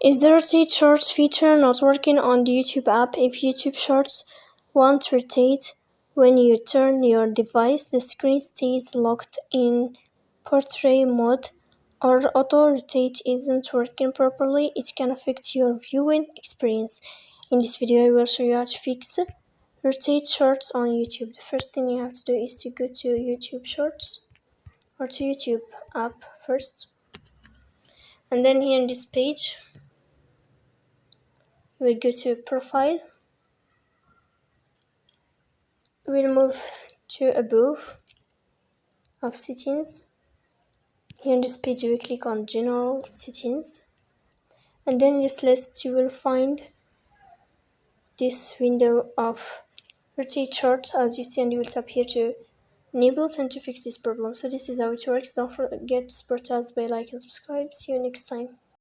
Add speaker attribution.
Speaker 1: Is the rotate shorts feature not working on the YouTube app? If YouTube shorts won't rotate when you turn your device, the screen stays locked in portrait mode, or auto rotate isn't working properly, it can affect your viewing experience. In this video I will show you how to fix rotate shorts on YouTube. The first thing you have to do is to go to YouTube shorts or to YouTube app first, and then here in this page we'll go to profile, we'll move to above of settings. Here in this page we click on general settings, and then in this list you will find this window of rotate shorts as you see, and you will tap here to enable and to fix this problem. So this is how it works. Don't forget to support us by like and subscribe. See you next time.